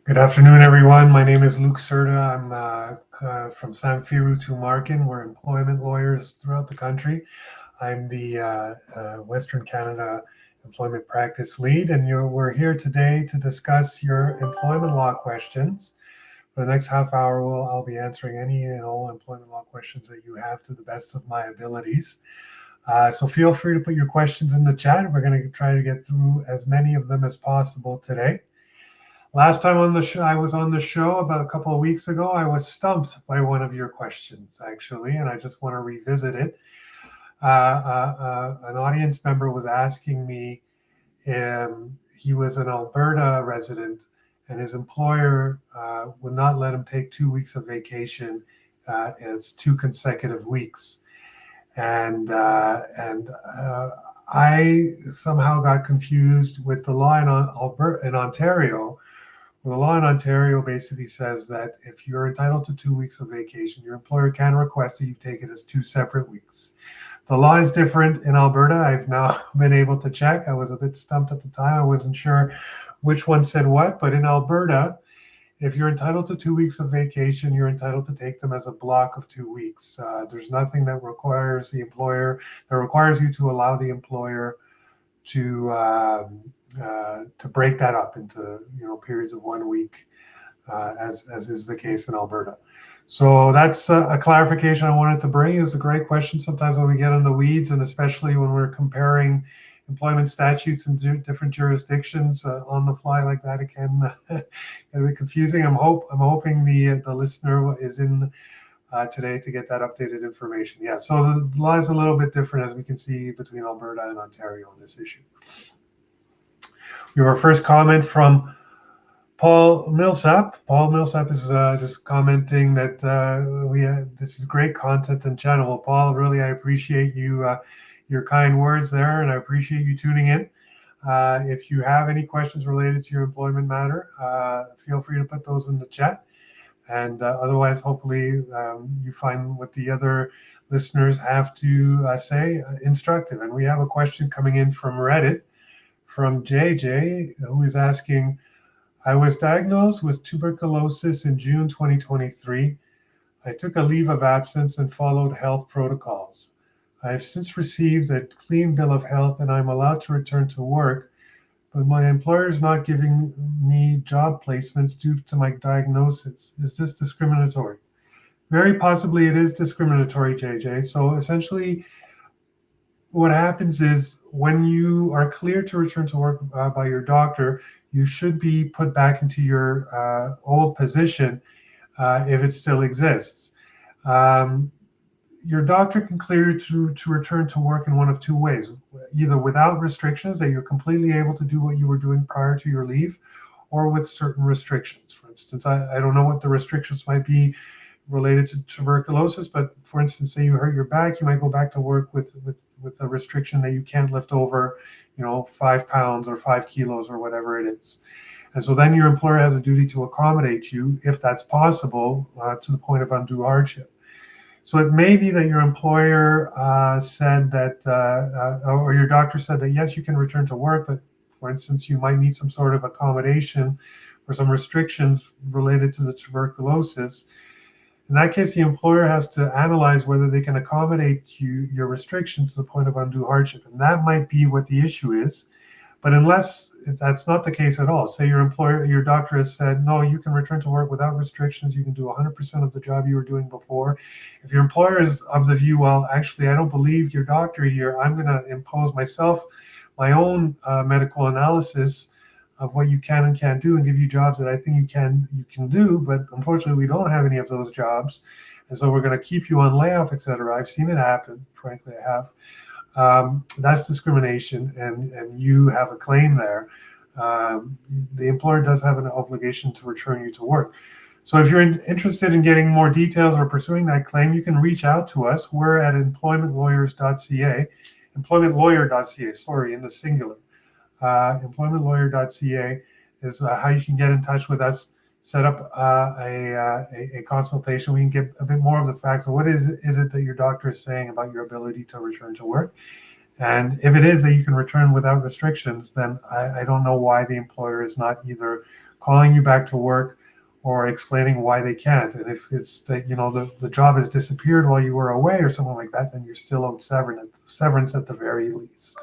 Good afternoon, everyone. My name is Lluc Cerda. I'm from Samfiru, Tumarkin. We're employment lawyers throughout the country. I'm the Western Canada Employment Practice Lead, and we're here today to discuss your employment law questions. For the next half hour, I'll be answering any and all employment law questions that you have to the best of my abilities. So feel free to put your questions in the chat. We're going to try to get through as many of them as possible today. Last time on the show, I was on the show about a couple of weeks ago. I was stumped by one of your questions, actually, and I just want to revisit it. An audience member was asking me, he was an Alberta resident, and his employer would not let him take 2 weeks of vacation. It's 2 consecutive weeks, and I somehow got confused with the law in Ontario. Well, the law in Ontario basically says that if you're entitled to 2 weeks of vacation, your employer can request that you take it as 2 separate weeks. The law is different in Alberta. I've now been able to check. I was a bit stumped at the time. I wasn't sure which one said what, but in Alberta, if you're entitled to 2 weeks of vacation, you're entitled to take them as a block of 2 weeks. There's nothing that requires you to allow the employer to break that up into periods of 1 week, as is the case in Alberta. So that's a clarification I wanted to bring. It's a great question. Sometimes when we get in the weeds, and especially when we're comparing employment statutes in different jurisdictions on the fly like that, it can get a bit confusing. I'm hoping the listener is in today to get that updated information. Yeah, so the law is a little bit different, as we can see, between Alberta and Ontario on this issue. We have our first comment from Paul Millsap. Paul Millsap is just commenting that this is great content and channel. Well, Paul, really, I appreciate your kind words there, and I appreciate you tuning in. If you have any questions related to your employment matter, feel free to put those in the chat. And otherwise, hopefully, you find what the other listeners have to say instructive. And we have a question coming in from Reddit from JJ, who is asking, I was diagnosed with tuberculosis in June 2023. I took a leave of absence and followed health protocols. I have since received a clean bill of health and I'm allowed to return to work, but my employer is not giving me job placements due to my diagnosis. Is this discriminatory? Very possibly it is discriminatory, JJ. So essentially, what happens is when you are cleared to return to work by your doctor, you should be put back into your old position if it still exists. Your doctor can clear you to return to work in one of 2 ways, either without restrictions, that you're completely able to do what you were doing prior to your leave, or with certain restrictions. For instance, I don't know what the restrictions might be related to tuberculosis, but for instance, say you hurt your back, you might go back to work with a restriction that you can't lift over 5 pounds or 5 kilos or whatever it is. And so then your employer has a duty to accommodate you if that's possible, to the point of undue hardship. So it may be that your employer said that, or your doctor said that, yes, you can return to work, but for instance, you might need some sort of accommodation for some restrictions related to the tuberculosis. In that case, the employer has to analyze whether they can accommodate your restriction to the point of undue hardship. And that might be what the issue is. But unless that's not the case at all, say your doctor has said, no, you can return to work without restrictions, you can do 100% of the job you were doing before. If your employer is of the view, well, actually, I don't believe your doctor here, I'm going to impose my own medical analysis of what you can and can't do and give you jobs that I think you can do, but unfortunately we don't have any of those jobs, and so we're going to keep you on layoff, etc. I've seen it happen, frankly I have. That's discrimination, and you have a claim there. The employer does have an obligation to return you to work. So if you're interested in getting more details or pursuing that claim, you can reach out to us. We're at employmentlawyer.ca, in the singular. Employmentlawyer.ca is how you can get in touch with us, set up a consultation. We can get a bit more of the facts of what is it that your doctor is saying about your ability to return to work. And if it is that you can return without restrictions, then I don't know why the employer is not either calling you back to work or explaining why they can't. And if it's that, the job has disappeared while you were away or something like that, then you're still owed severance at the very least.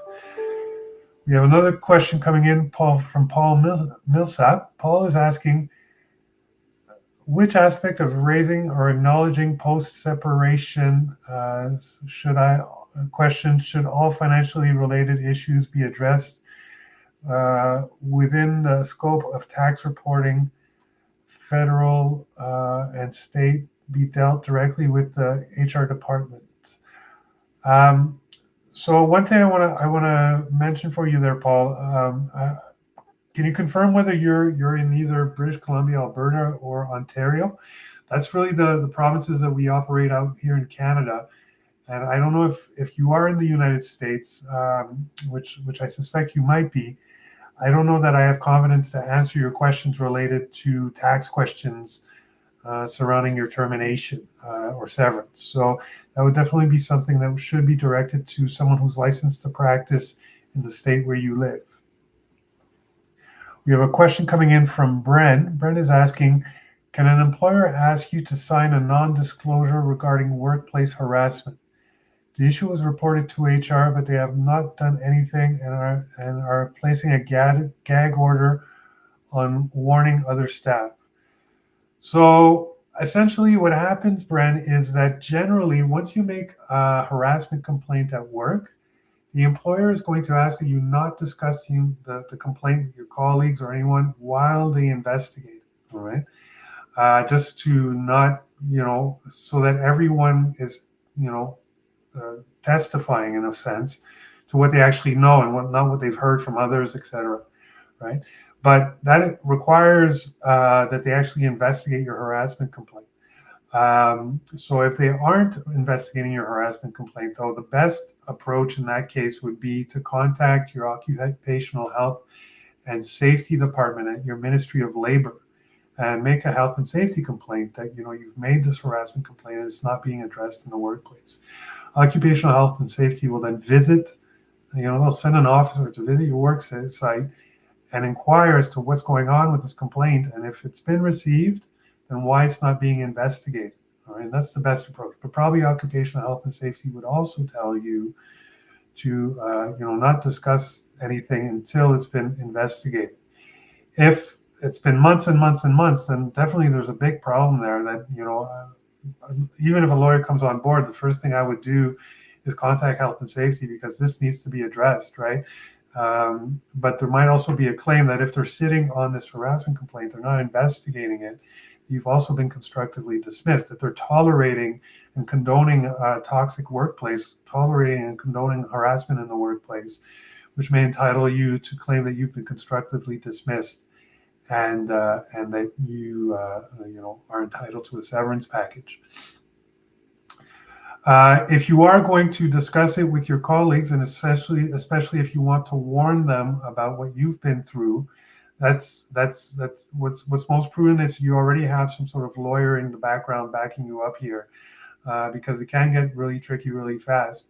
We have another question coming in, from Paul Millsap. Paul is asking, which aspect of raising or acknowledging post-separation should all financially related issues be addressed within the scope of tax reporting, federal and state, be dealt directly with the HR department? So one thing I want to mention for you there, Paul. Can you confirm whether you're in either British Columbia, Alberta, or Ontario? That's really the provinces that we operate out here in Canada. And I don't know if you are in the United States, which I suspect you might be. I don't know that I have confidence to answer your questions related to tax questions surrounding your termination or severance. So that would definitely be something that should be directed to someone who's licensed to practice in the state where you live. We have a question coming in from Bren. Bren is asking, can an employer ask you to sign a non-disclosure regarding workplace harassment? The issue was reported to HR, but they have not done anything and are placing a gag order on warning other staff. So essentially what happens, Bren, is that generally once you make a harassment complaint at work, the employer is going to ask that you not discuss the complaint with your colleagues or anyone while they investigate, all right? Just to not, so that everyone is, testifying in a sense to what they actually know and not what they've heard from others, etc., right? But that requires that they actually investigate your harassment complaint. So if they aren't investigating your harassment complaint, though, the best approach in that case would be to contact your occupational health and safety department at your Ministry of Labor and make a health and safety complaint that you've made this harassment complaint and it's not being addressed in the workplace. Occupational health and safety will then visit, they'll send an officer to visit your work site and inquire as to what's going on with this complaint, and if it's been received, then why it's not being investigated. All right, and that's the best approach. But probably occupational health and safety would also tell you to not discuss anything until it's been investigated. If it's been months and months and months, then definitely there's a big problem there that even if a lawyer comes on board, the first thing I would do is contact health and safety, because this needs to be addressed, right? But there might also be a claim that if they're sitting on this harassment complaint, they're not investigating it, you've also been constructively dismissed, that they're tolerating and condoning a toxic workplace, tolerating and condoning harassment in the workplace, which may entitle you to claim that you've been constructively dismissed and that you are entitled to a severance package. If you are going to discuss it with your colleagues, and especially if you want to warn them about what you've been through, that's what's most prudent is you already have some sort of lawyer in the background backing you up here, because it can get really tricky really fast.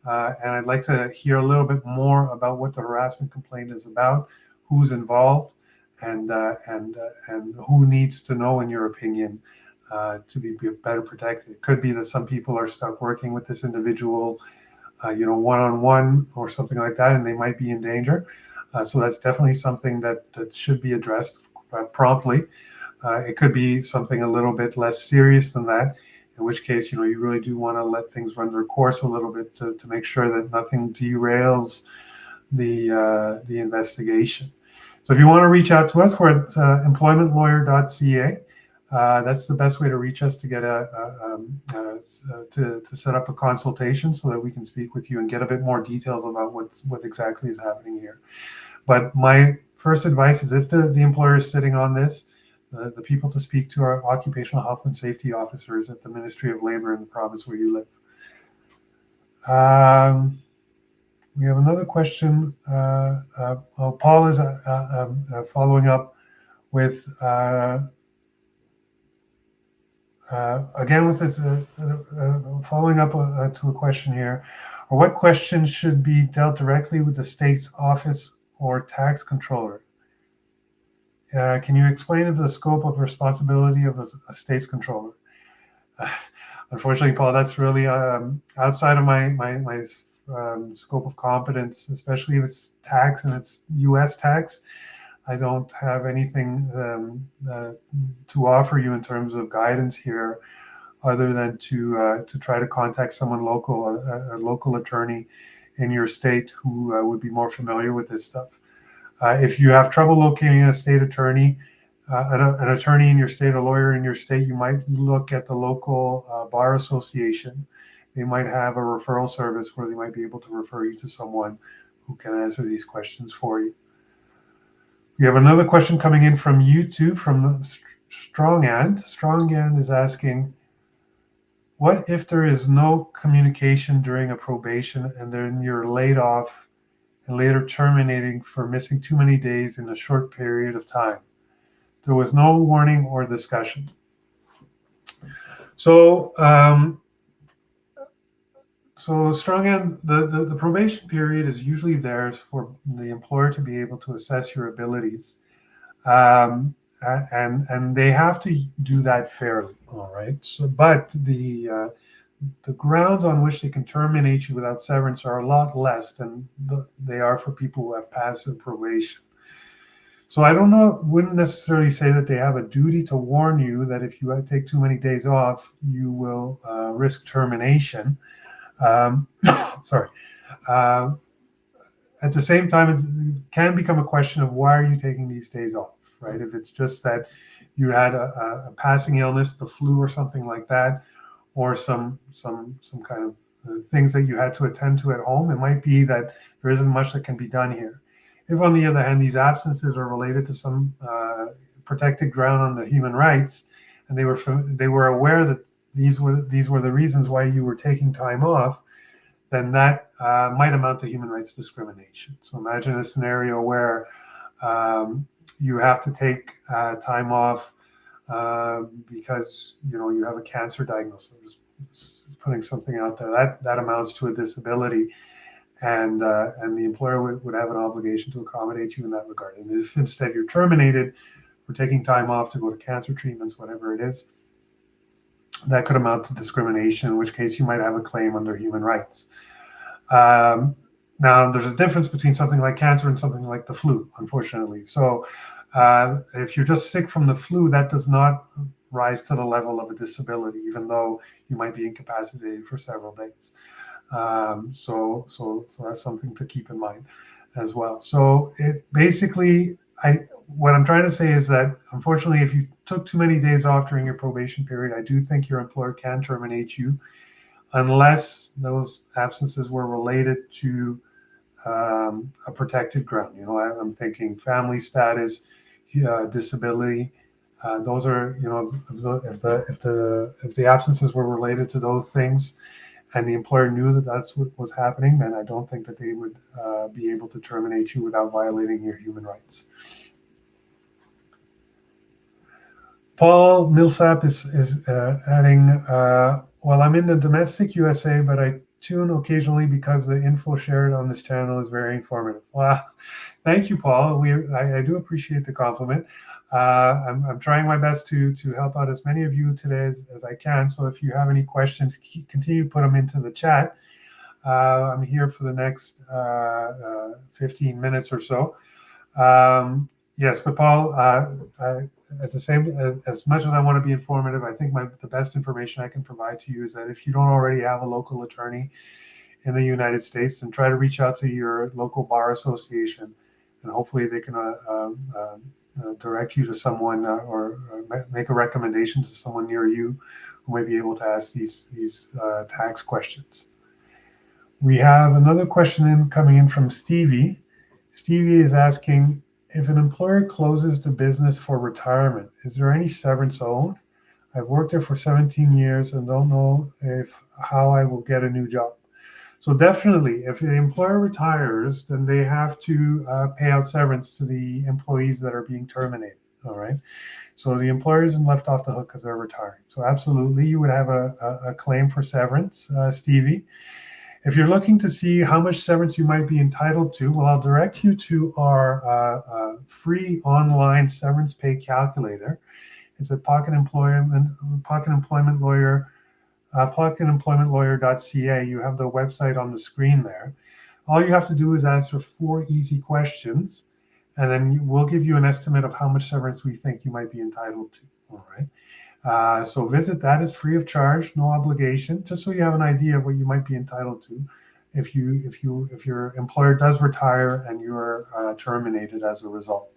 And I'd like to hear a little bit more about what the harassment complaint is about, who's involved, and who needs to know, in your opinion, to be better protected. It could be that some people are stuck working with this individual, one-on-one or something like that, and they might be in danger. So that's definitely something that should be addressed promptly. It could be something a little bit less serious than that, in which case, you really do want to let things run their course a little bit to make sure that nothing derails the investigation. So if you want to reach out to us, we're at employmentlawyer.ca. That's the best way to reach us to get to set up a consultation so that we can speak with you and get a bit more details about what exactly is happening here. But my first advice is, if the employer is sitting on this, the people to speak to are occupational health and safety officers at the Ministry of Labor in the province where you live. We have another question. Paul is following up with again with this, following up to a question here. Or what questions should be dealt directly with the state's office or tax controller? Can you explain the scope of responsibility of a state's controller? Unfortunately, Paul, that's really outside of my scope of competence, especially if it's tax and it's U.S. tax. I don't have anything to offer you in terms of guidance here, other than to try to contact someone local, a local attorney in your state who would be more familiar with this stuff. If you have trouble locating a state attorney, an attorney in your state, a lawyer in your state, you might look at the local bar association. They might have a referral service where they might be able to refer you to someone who can answer these questions for you. We have another question coming in from YouTube from Strongand. Strongand is asking, what if there is no communication during a probation and then you're laid off and later terminating for missing too many days in a short period of time? There was no warning or discussion. So Strongand, the probation period is usually there for the employer to be able to assess your abilities, and they have to do that fairly. All right. So, but the grounds on which they can terminate you without severance are a lot less than they are for people who have passive probation. So I wouldn't necessarily say that they have a duty to warn you that if you take too many days off, you will risk termination. Sorry. At the same time, it can become a question of why are you taking these days off, right? If it's just that you had a passing illness, the flu or something like that, or some kind of things that you had to attend to at home, it might be that there isn't much that can be done here. If, on the other hand, these absences are related to some protected ground on the human rights, and they were aware that these were the reasons why you were taking time off, then that might amount to human rights discrimination. So imagine a scenario where you have to take time off because you have a cancer diagnosis. Just putting something out there that amounts to a disability. And the employer would have an obligation to accommodate you in that regard. And if instead you're terminated for taking time off to go to cancer treatments, whatever it is, that could amount to discrimination, in which case you might have a claim under human rights. Now, there's a difference between something like cancer and something like the flu, unfortunately. So if you're just sick from the flu, that does not rise to the level of a disability, even though you might be incapacitated for several days. So that's something to keep in mind as well. So it basically, what I'm trying to say is that unfortunately, if you took too many days off during your probation period, I do think your employer can terminate you unless those absences were related to a protected ground. I'm thinking family status, disability. Those are, if the absences were related to those things, and the employer knew that that's what was happening, then I don't think that they would be able to terminate you without violating your human rights. Paul Millsap is adding, well, I'm in the domestic USA, but I tune occasionally because the info shared on this channel is very informative. Wow, thank you, Paul. I do appreciate the compliment. I'm trying my best to help out as many of you today as I can. So if you have any questions, continue to put them into the chat. I'm here for the next 15 minutes or so. Yes, but Paul, at the same as much as I want to be informative, I think the best information I can provide to you is that if you don't already have a local attorney in the United States, then try to reach out to your local bar association, and hopefully they can direct you to someone or make a recommendation to someone near you who may be able to ask these tax questions. We have another question coming in from Stevie. Stevie is asking, if an employer closes the business for retirement, is there any severance owed? I've worked there for 17 years and don't know how I will get a new job. So definitely, if the employer retires, then they have to pay out severance to the employees that are being terminated. All right. So the employer isn't left off the hook because they're retiring. So absolutely, you would have a claim for severance, Stevie. If you're looking to see how much severance you might be entitled to, well, I'll direct you to our free online severance pay calculator. It's at pocketemploymentlawyer.ca. You have the website on the screen there. All you have to do is answer 4 easy questions, and then we'll give you an estimate of how much severance we think you might be entitled to. All right. So visit that. It's free of charge, no obligation, just so you have an idea of what you might be entitled to if your employer does retire and you're terminated as a result.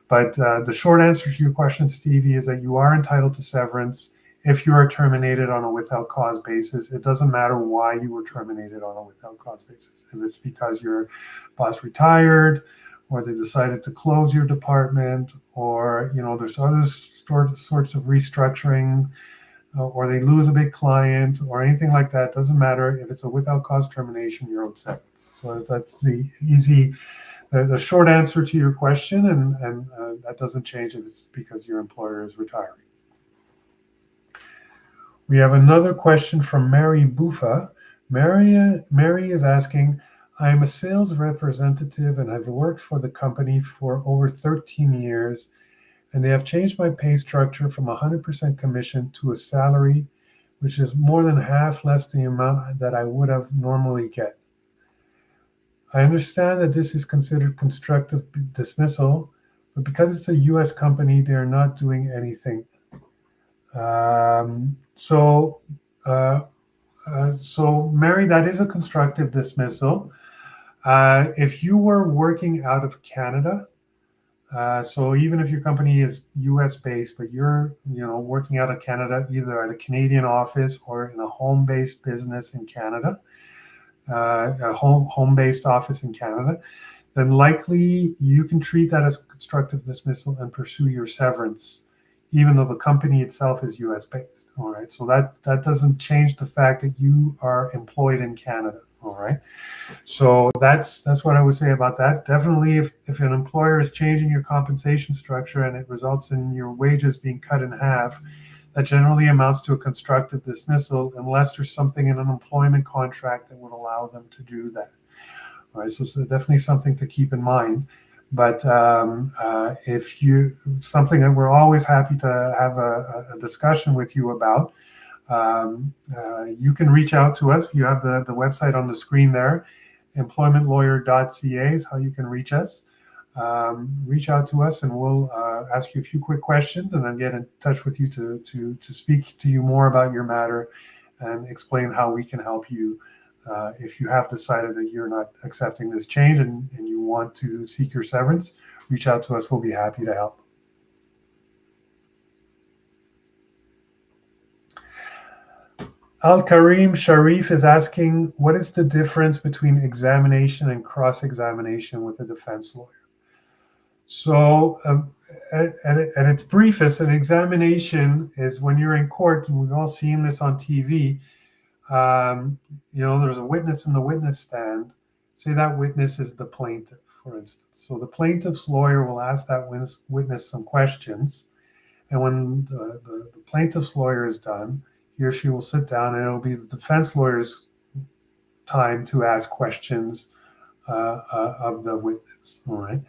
But the short answer to your question, Stevie, is that you are entitled to severance if you are terminated on a without cause basis. It doesn't matter why you were terminated on a without cause basis. If it's because your boss retired, or they decided to close your department, or there's other sorts of restructuring, or they lose a big client, or anything like that. Doesn't matter. If it's a without cause termination, you're owed severance. So that's the short answer to your question, and that doesn't change if it's because your employer is retiring. We have another question from Mary Buffa. Mary is asking, I am a sales representative and I've worked for the company for over 13 years, and they have changed my pay structure from 100% commission to a salary, which is more than half less the amount that I would have normally get. I understand that this is considered constructive dismissal, but because it's a U.S. company, they are not doing anything. So Mary, that is a constructive dismissal. If you were working out of Canada, so even if your company is U.S. based, but you're working out of Canada, either at a Canadian office or in a home-based business in Canada, a home-based office in Canada, then likely you can treat that as a constructive dismissal and pursue your severance, even though the company itself is U.S. based. All right, so that doesn't change the fact that you are employed in Canada. All right, so that's what I would say about that. Definitely, if an employer is changing your compensation structure and it results in your wages being cut in half, that generally amounts to a constructive dismissal, unless there's something in an employment contract that would allow them to do that. All right, so definitely something to keep in mind. But if something that we're always happy to have a discussion with you about, you can reach out to us. You have the website on the screen there. employmentlawyer.ca is how you can reach us. Reach out to us and we'll ask you a few quick questions and then get in touch with you to speak to you more about your matter and explain how we can help you. If you have decided that you're not accepting this change and you want to seek your severance, reach out to us. We'll be happy to help. Al-Karim Sharif is asking, what is the difference between examination and cross-examination with a defense lawyer? So at its briefest, an examination is when you're in court, and we've all seen this on TV. There's a witness in the witness stand. Say that witness is the plaintiff, for instance. So the plaintiff's lawyer will ask that witness some questions. And when the plaintiff's lawyer is done, he or she will sit down and it'll be the defense lawyer's time to ask questions of the witness. All right.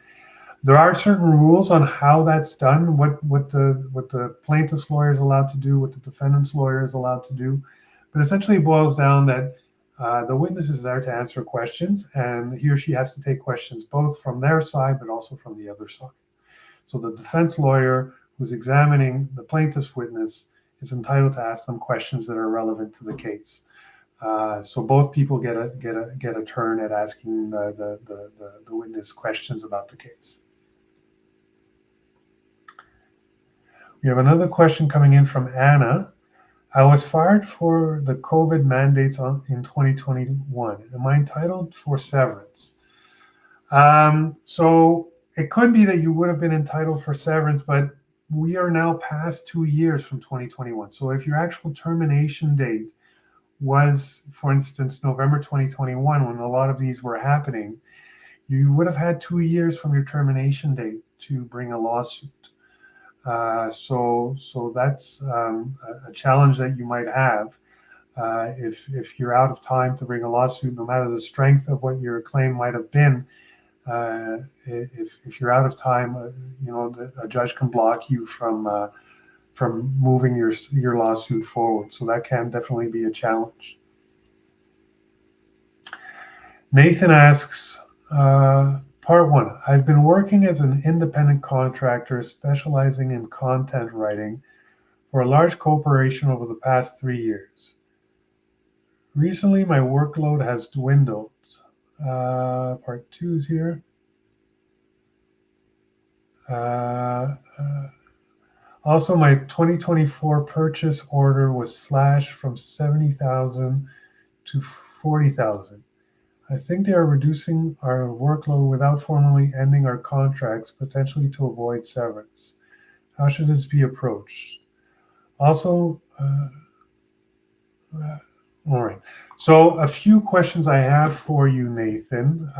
There are certain rules on how that's done, what the plaintiff's lawyer is allowed to do, what the defendant's lawyer is allowed to do. But essentially it boils down that the witness is there to answer questions, and he or she has to take questions both from their side but also from the other side. So the defense lawyer who's examining the plaintiff's witness is entitled to ask them questions that are relevant to the case. So both people get a turn at asking the witness questions about the case. We have another question coming in from Anna. I was fired for the COVID mandates in 2021. Am I entitled for severance? So it could be that you would have been entitled for severance, but we are now past 2 years from 2021. So if your actual termination date was, for instance, November 2021, when a lot of these were happening, you would have had 2 years from your termination date to bring a lawsuit. So that's a challenge that you might have. If you're out of time to bring a lawsuit, no matter the strength of what your claim might have been, if you're out of time, a judge can block you from moving your lawsuit forward. So that can definitely be a challenge. Nathan asks, part one, I've been working as an independent contractor specializing in content writing for a large corporation over the past 3 years. Recently, my workload has dwindled. Part two is here. Also, my 2024 purchase order was slashed from 70,000 to 40,000. I think they are reducing our workload without formally ending our contracts, potentially to avoid severance. How should this be approached? Also, all right. So a few questions I have for you, Nathan.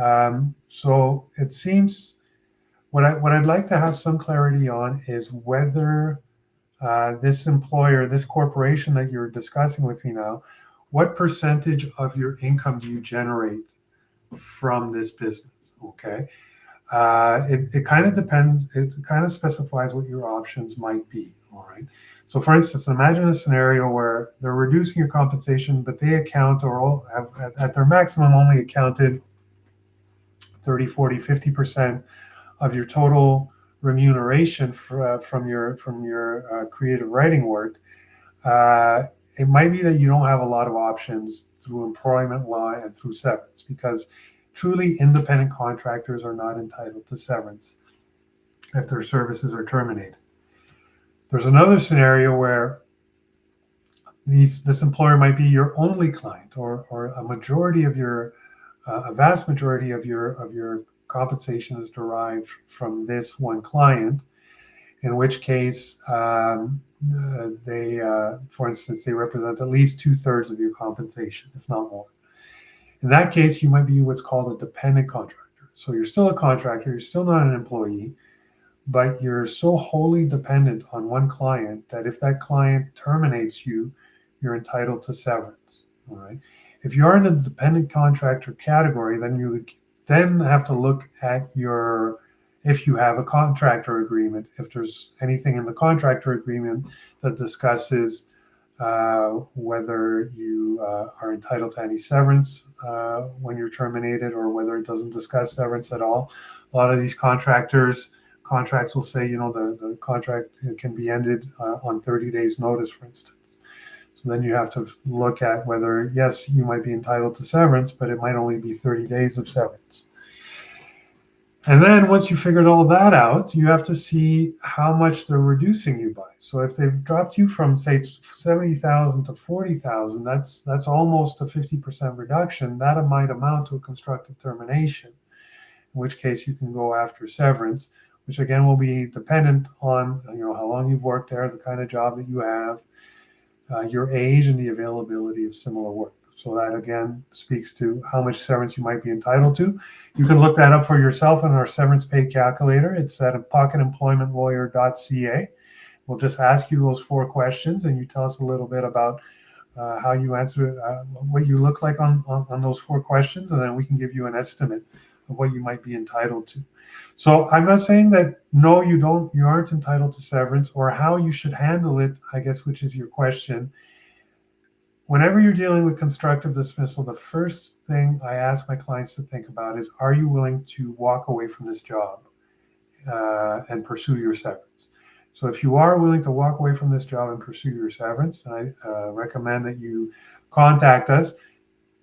So it seems what I'd like to have some clarity on is whether this employer, this corporation that you're discussing with me now, what percentage of your income do you generate from this business? Okay. It kind of depends. It kind of specifies what your options might be. All right. So, for instance, imagine a scenario where they're reducing your compensation, but they account or have at their maximum only accounted 30, 40, 50% of your total remuneration from your creative writing work. It might be that you don't have a lot of options through employment law and through severance, because truly independent contractors are not entitled to severance if their services are terminated. There's another scenario where this employer might be your only client, or a majority of a vast majority of your compensation is derived from this one client, in which case they, for instance, they represent at least 2/3 of your compensation, if not more. In that case, you might be what's called a dependent contractor. So you're still a contractor, you're still not an employee, but you're so wholly dependent on one client that if that client terminates you, you're entitled to severance. All right. If you are in a dependent contractor category, then you would then have to look at if you have a contractor agreement, if there's anything in the contractor agreement that discusses whether you are entitled to any severance when you're terminated, or whether it doesn't discuss severance at all. A lot of these contracts will say, the contract can be ended on 30 days notice, for instance. So then you have to look at whether, yes, you might be entitled to severance, but it might only be 30 days of severance. And then once you figured all that out, you have to see how much they're reducing you by. So if they've dropped you from, say, 70,000 to 40,000, that's almost a 50% reduction. That might amount to a constructive termination, in which case you can go after severance, which again will be dependent on how long you've worked there, the kind of job that you have, your age, and the availability of similar work. So that again speaks to how much severance you might be entitled to. You can look that up for yourself in our severance pay calculator. It's at pocketemploymentlawyer.ca. We'll just ask you those 4 questions, and you tell us a little bit about how you answer, what you look like on those 4 questions, and then we can give you an estimate of what you might be entitled to. So I'm not saying that no, you aren't entitled to severance, or how you should handle it, I guess, which is your question. Whenever you're dealing with constructive dismissal, the first thing I ask my clients to think about is, are you willing to walk away from this job and pursue your severance? So if you are willing to walk away from this job and pursue your severance, I recommend that you contact us.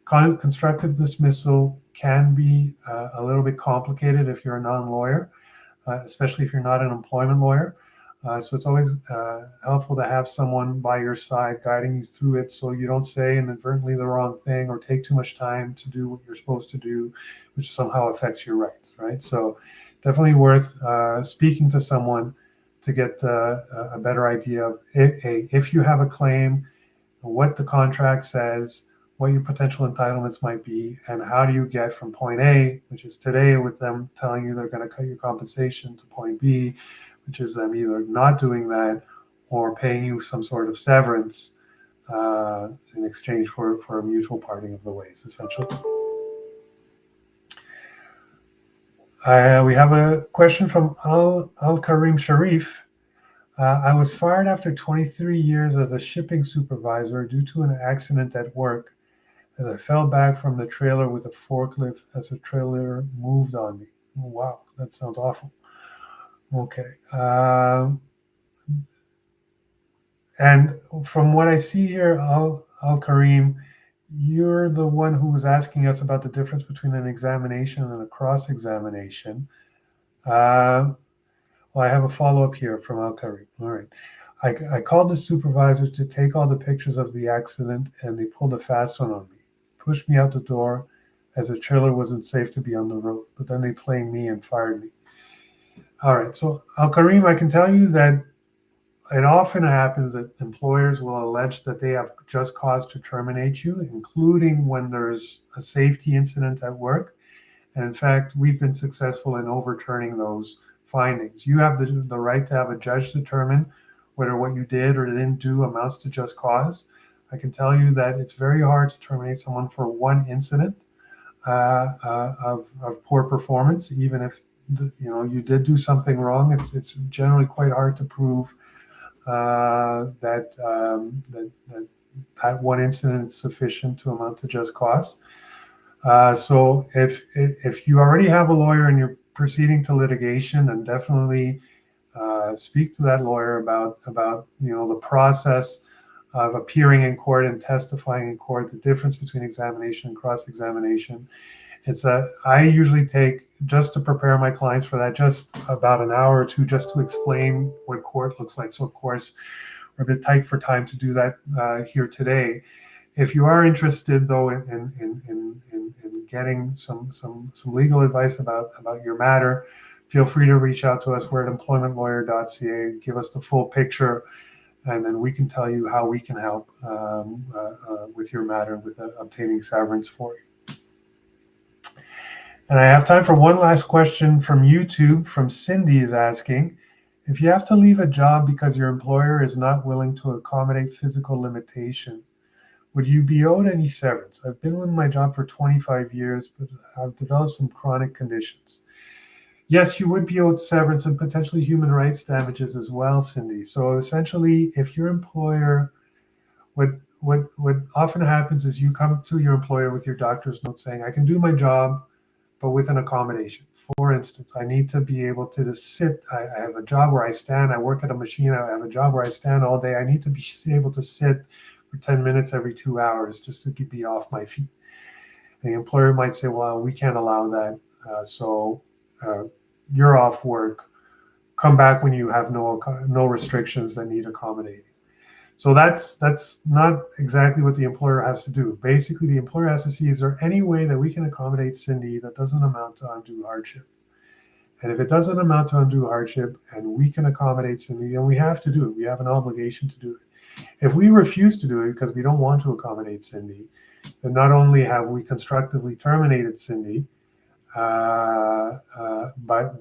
Constructive dismissal can be a little bit complicated if you're a non-lawyer, especially if you're not an employment lawyer. So it's always helpful to have someone by your side guiding you through it, so you don't say inadvertently the wrong thing or take too much time to do what you're supposed to do, which somehow affects your rights, right? So definitely worth speaking to someone to get a better idea of if you have a claim, what the contract says, what your potential entitlements might be, and how do you get from point A, which is today with them telling you they're going to cut your compensation, to point B, which is them either not doing that or paying you some sort of severance in exchange for a mutual parting of the ways, essentially. We have a question from Al Karim Sharif. I was fired after 23 years as a shipping supervisor due to an accident at work as I fell back from the trailer with a forklift as the trailer moved on me. Oh, wow, that sounds awful. Okay. And from what I see here, Al Karim, you're the one who was asking us about the difference between an examination and a cross-examination. Well, I have a follow-up here from Al Karim. All right. I called the supervisor to take all the pictures of the accident, and they pulled a fast one on me. Pushed me out the door as the trailer wasn't safe to be on the road, but then they blamed me and fired me. All right. So, Al Karim, I can tell you that it often happens that employers will allege that they have just cause to terminate you, including when there's a safety incident at work. And in fact, we've been successful in overturning those findings. You have the right to have a judge determine whether what you did or didn't do amounts to just cause. I can tell you that it's very hard to terminate someone for one incident of poor performance, even if you did do something wrong. It's generally quite hard to prove that one incident is sufficient to amount to just cause. So if you already have a lawyer and you're proceeding to litigation, then definitely speak to that lawyer about the process of appearing in court and testifying in court, the difference between examination and cross-examination. I usually take, just to prepare my clients for that, just about an hour or two just to explain what court looks like. So of course, we're a bit tight for time to do that here today. If you are interested, though, in getting some legal advice about your matter, feel free to reach out to us. We're at employmentlawyer.ca. Give us the full picture, and then we can tell you how we can help with your matter, with obtaining severance for you. And I have time for one last question from YouTube. From Cindy is asking, if you have to leave a job because your employer is not willing to accommodate physical limitation, would you be owed any severance? I've been with my job for 25 years, but I've developed some chronic conditions. Yes, you would be owed severance and potentially human rights damages as well, Cindy. So essentially, if your employer, what often happens is you come to your employer with your doctor's note saying, I can do my job, but with an accommodation. For instance, I need to be able to just sit. I have a job where I stand. I work at a machine. I have a job where I stand all day. I need to be able to sit for 10 minutes every 2 hours just to be off my feet. And the employer might say, well, we can't allow that. So you're off work. Come back when you have no restrictions that need accommodating. So that's not exactly what the employer has to do. Basically, the employer has to see, is there any way that we can accommodate Cindy that doesn't amount to undue hardship? And if it doesn't amount to undue hardship and we can accommodate Cindy, then we have to do it. We have an obligation to do it. If we refuse to do it because we don't want to accommodate Cindy, then not only have we constructively terminated Cindy, but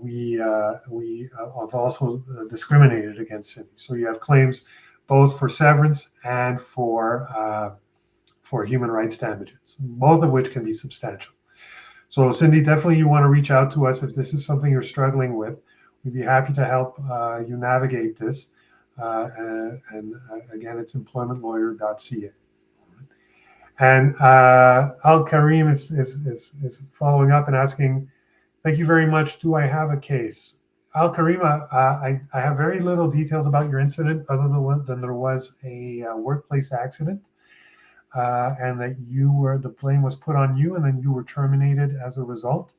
we have also discriminated against Cindy. So you have claims both for severance and for human rights damages, both of which can be substantial. So Cindy, definitely you want to reach out to us if this is something you're struggling with. We'd be happy to help you navigate this. And again, it's employmentlawyer.ca. And Al Karim is following up and asking, thank you very much. Do I have a case? Al Karim, I have very little details about your incident other than there was a workplace accident and that the blame was put on you and then you were terminated as a result.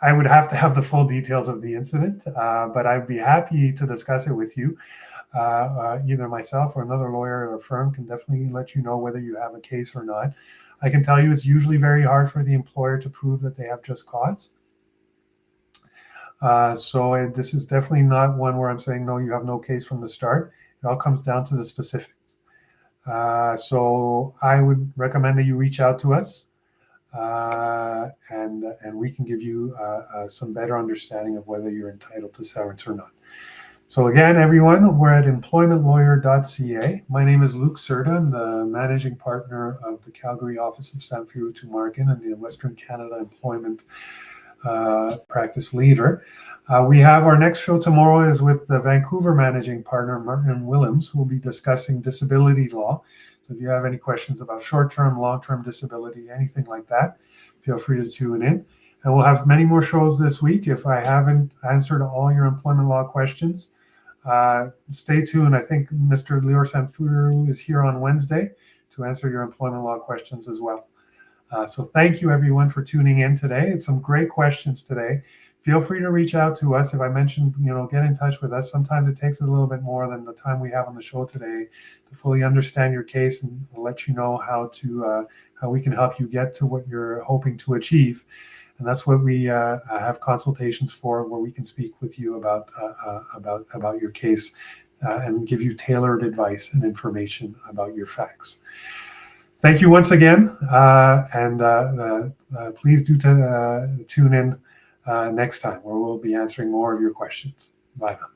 I would have to have the full details of the incident, but I'd be happy to discuss it with you. Either myself or another lawyer or a firm can definitely let you know whether you have a case or not. I can tell you it's usually very hard for the employer to prove that they have just cause. So this is definitely not one where I'm saying, no, you have no case from the start. It all comes down to the specifics. So I would recommend that you reach out to us and we can give you some better understanding of whether you're entitled to severance or not. So again, everyone, we're at employmentlawyer.ca. My name is Lluc Cerda. I'm the managing partner of the Calgary office of Samfiru Tumarkin and the Western Canada Employment Practice Leader. We have our next show tomorrow is with the Vancouver managing partner, Martin Willems, who will be discussing disability law. So if you have any questions about short-term, long-term disability, anything like that, feel free to tune in. And we'll have many more shows this week. If I haven't answered all your employment law questions, stay tuned. I think Mr. Lluc Cerda is here on Wednesday to answer your employment law questions as well. So thank you, everyone, for tuning in today. It's some great questions today. Feel free to reach out to us. If I mentioned, get in touch with us. Sometimes it takes a little bit more than the time we have on the show today to fully understand your case and let you know how we can help you get to what you're hoping to achieve. And that's what we have consultations for, where we can speak with you about your case and give you tailored advice and information about your facts. Thank you once again, and please do tune in next time, where we'll be answering more of your questions. Bye now.